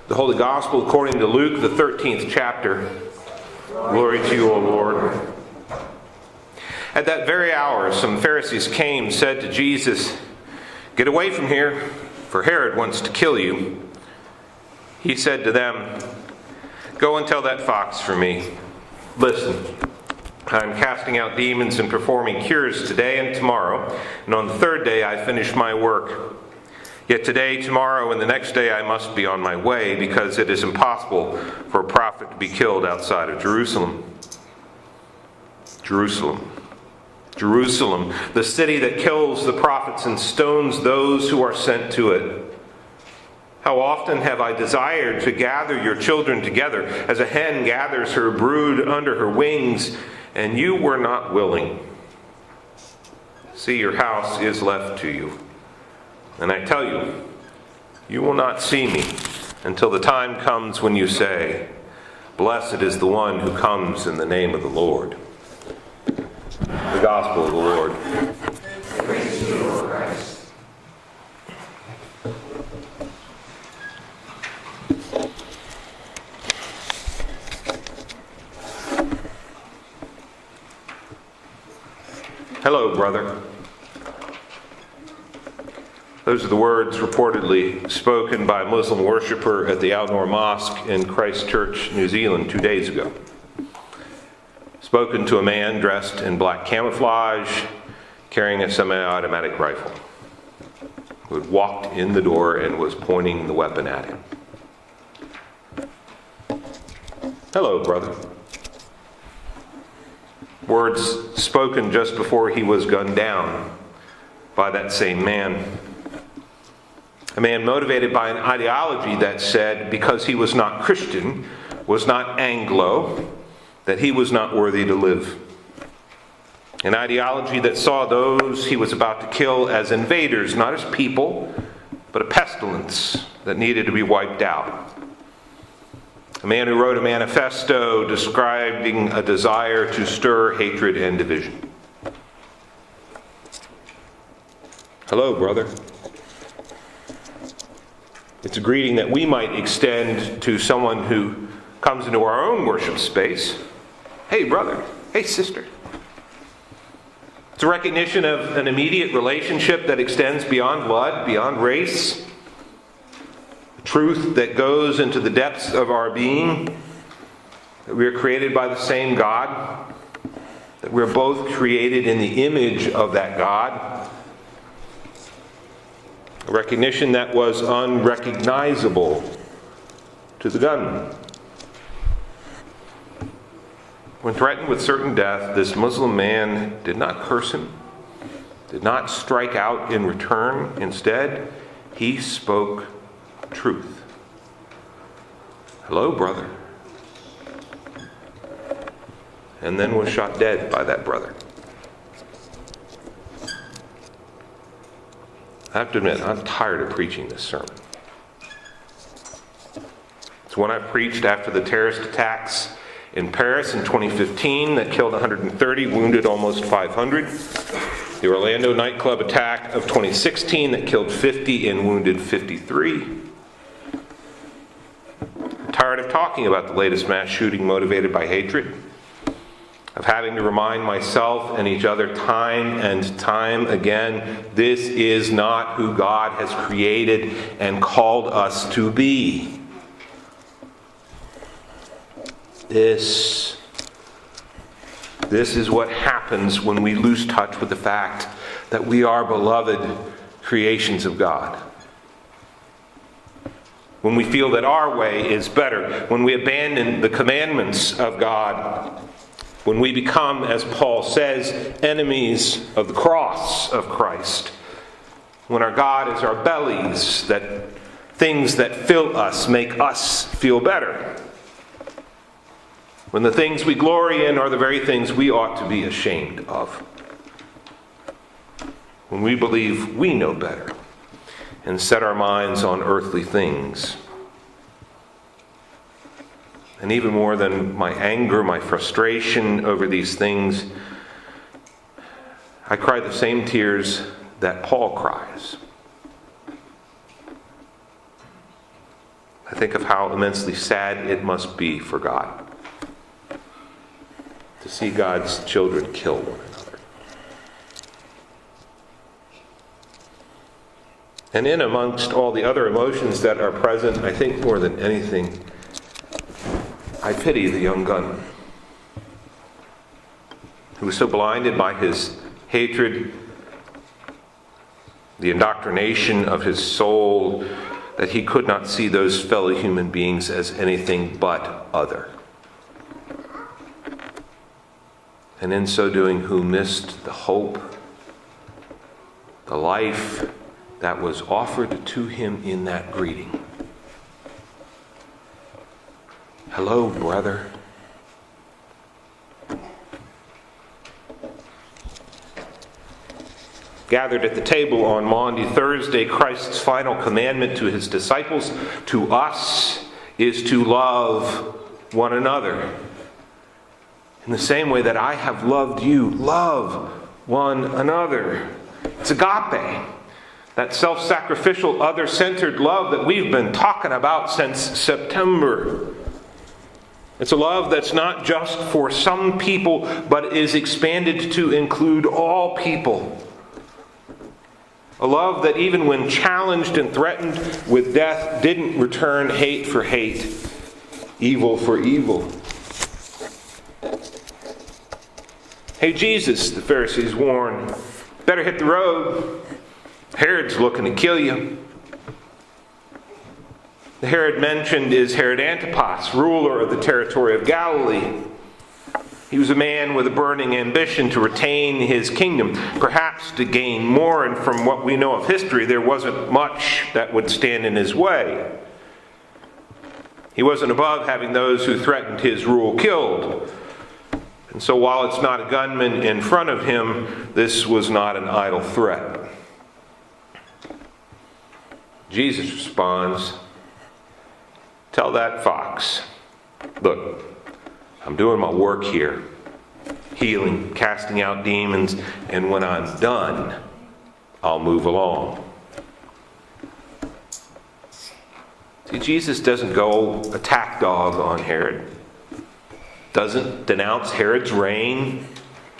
The Holy Gospel according to Luke, the 13th chapter. Glory to you, O Lord. At that very hour, some Pharisees came and said to Jesus, "Get away from here, for Herod wants to kill you." He said to them, "Go and tell that fox for me. Listen, I am casting out demons and performing cures today and tomorrow, and on the third day I finish my work. Yet today, tomorrow, and the next day I must be on my way, because it is impossible for a prophet to be killed outside of Jerusalem." Jerusalem. Jerusalem, the city that kills the prophets and stones those who are sent to it. How often have I desired to gather your children together, as a hen gathers her brood under her wings, and you were not willing. See, your house is left to you. And I tell you, you will not see me until the time comes when you say, "Blessed is the one who comes in the name of the Lord." The Gospel of the Lord. Praise to you, Lord Christ. Hello, brother. Those are the words reportedly spoken by a Muslim worshiper at the Al-Noor Mosque in Christchurch, New Zealand 2 days ago. Spoken to a man dressed in black camouflage, carrying a semi-automatic rifle, who had walked in the door and was pointing the weapon at him. Hello, brother. Words spoken just before he was gunned down by that same man. A man motivated by an ideology that said because he was not Christian, was not Anglo, that he was not worthy to live. An ideology that saw those he was about to kill as invaders, not as people, but a pestilence that needed to be wiped out. A man who wrote a manifesto describing a desire to stir hatred and division. Hello, brother. It's a greeting that we might extend to someone who comes into our own worship space. Hey, brother. Hey, sister. It's a recognition of an immediate relationship that extends beyond blood, beyond race. A truth that goes into the depths of our being. That we are created by the same God. That we are both created in the image of that God. A recognition that was unrecognizable to the gunman. When threatened with certain death, this Muslim man did not curse him, did not strike out in return. Instead, he spoke truth. Hello, brother. And then was shot dead by that brother. I have to admit, I'm tired of preaching this sermon. It's one I preached after the terrorist attacks in Paris in 2015 that killed 130, wounded almost 500. The Orlando nightclub attack of 2016 that killed 50 and wounded 53. I'm tired of talking about the latest mass shooting motivated by hatred. Of having to remind myself and each other time and time again, this is not who God has created and called us to be. This is what happens when we lose touch with the fact that we are beloved creations of God. When we feel that our way is better, when we abandon the commandments of God, when we become, as Paul says, enemies of the cross of Christ. When our God is our bellies, that things that fill us make us feel better. When the things we glory in are the very things we ought to be ashamed of. When we believe we know better and set our minds on earthly things. And even more than my anger, my frustration over these things, I cry the same tears that Paul cries. I think of how immensely sad it must be for God to see God's children kill one another. And in amongst all the other emotions that are present, I think more than anything, I pity the young gunman who was so blinded by his hatred, the indoctrination of his soul, that he could not see those fellow human beings as anything but other. And in so doing, who missed the hope, the life that was offered to him in that greeting. Hello, brother. Gathered at the table on Maundy Thursday, Christ's final commandment to his disciples, to us, is to love one another. In the same way that I have loved you, love one another. It's agape, that self-sacrificial, other-centered love that we've been talking about since September. It's a love that's not just for some people, but is expanded to include all people. A love that even when challenged and threatened with death, didn't return hate for hate, evil for evil. Hey, Jesus, the Pharisees warn, better hit the road. Herod's looking to kill you. The Herod mentioned is Herod Antipas, ruler of the territory of Galilee. He was a man with a burning ambition to retain his kingdom, perhaps to gain more, and from what we know of history, there wasn't much that would stand in his way. He wasn't above having those who threatened his rule killed. And so while it's not a gunman in front of him, this was not an idle threat. Jesus responds, tell that fox, look, I'm doing my work here, healing, casting out demons, and when I'm done, I'll move along. See, Jesus doesn't go attack dog on Herod, doesn't denounce Herod's reign,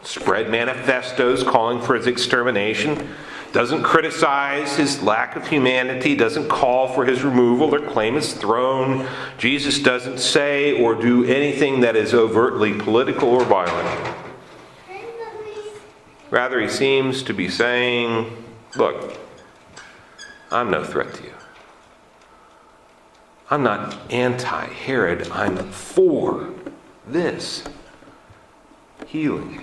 spread manifestos calling for his extermination, doesn't criticize his lack of humanity, doesn't call for his removal or claim his throne. Jesus doesn't say or do anything that is overtly political or violent. Rather, he seems to be saying, look, I'm no threat to you. I'm not anti-Herod, I'm for this. Healing,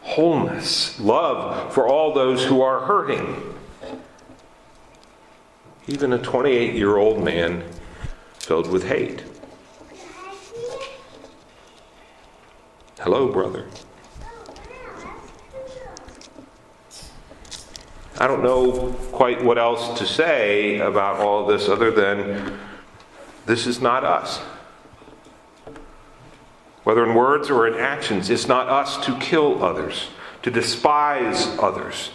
wholeness, love for all those who are hurting. Even a 28-year-old man filled with hate. Hello, brother. I don't know quite what else to say about all this other than this is not us. Whether in words or in actions, it's not us to kill others, to despise others,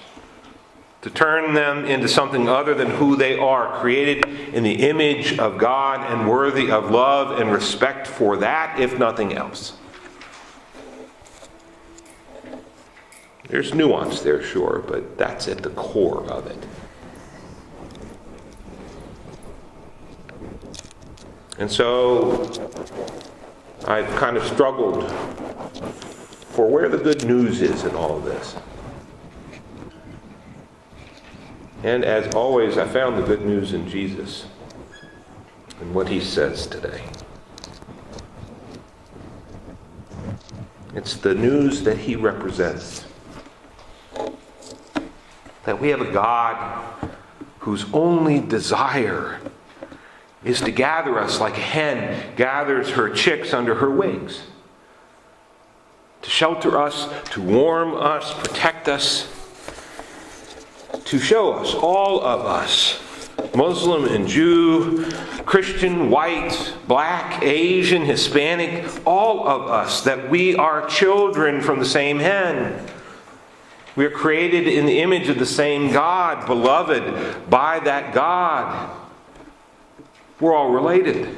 to turn them into something other than who they are, created in the image of God and worthy of love and respect for that, if nothing else. There's nuance there, sure, but that's at the core of it. And so I've kind of struggled for where the good news is in all of this. And as always, I found the good news in Jesus and what he says today. It's the news that he represents. That we have a God whose only desire is to gather us like a hen gathers her chicks under her wings. To shelter us, to warm us, protect us, to show us, all of us, Muslim and Jew, Christian, white, black, Asian, Hispanic, all of us, that we are children from the same hen. We are created in the image of the same God, beloved by that God. We're all related.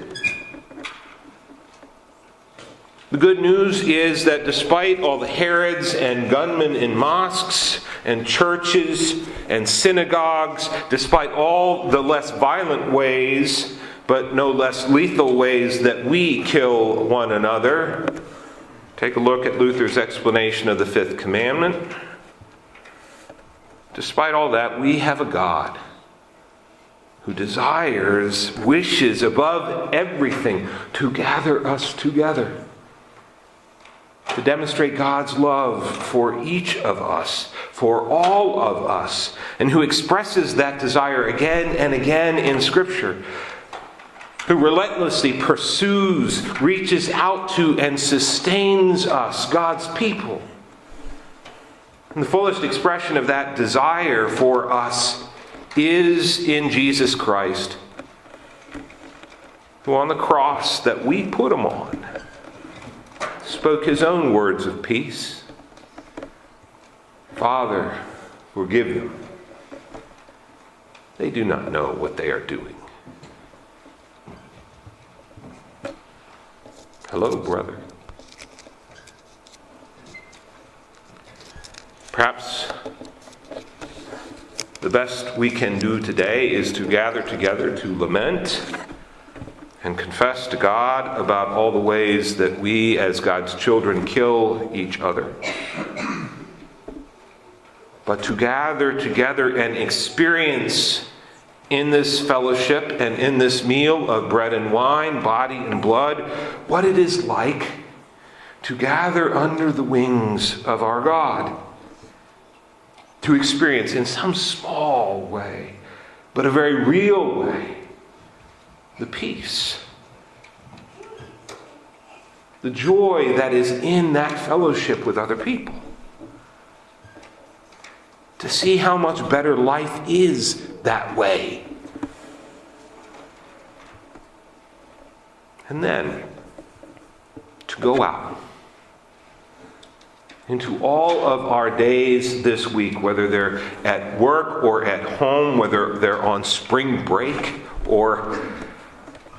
The good news is that despite all the Herods and gunmen in mosques and churches and synagogues, despite all the less violent ways, but no less lethal ways that we kill one another, take a look at Luther's explanation of the fifth commandment. Despite all that, we have a God who desires, wishes above everything to gather us together, to demonstrate God's love for each of us, for all of us, and who expresses that desire again and again in Scripture, who relentlessly pursues, reaches out to, and sustains us, God's people. And the fullest expression of that desire for us is in Jesus Christ, who on the cross that we put him on, spoke his own words of peace. Father, forgive them. They do not know what they are doing. Hello, brother. Perhaps the best we can do today is to gather together to lament and confess to God about all the ways that we as God's children kill each other. But to gather together and experience in this fellowship and in this meal of bread and wine, body and blood, what it is like to gather under the wings of our God. To experience in some small way, but a very real way, the peace, the joy that is in that fellowship with other people. To see how much better life is that way. And then to go out into all of our days this week, whether they're at work or at home, whether they're on spring break or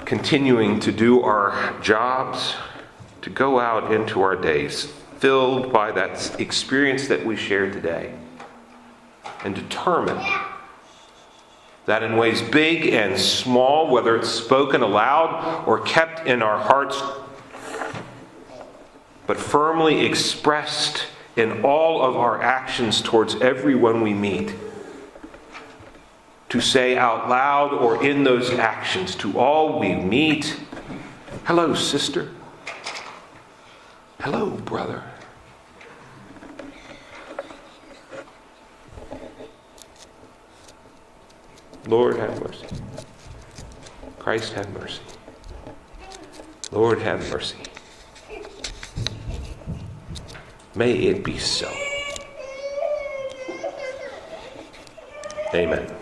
continuing to do our jobs, to go out into our days filled by that experience that we shared today, and determine that in ways big and small, whether it's spoken aloud or kept in our hearts, but firmly expressed in all of our actions towards everyone we meet, to say out loud or in those actions to all we meet, hello, sister. Hello, brother. Lord, have mercy. Christ, have mercy. Lord, have mercy. May it be so. Amen.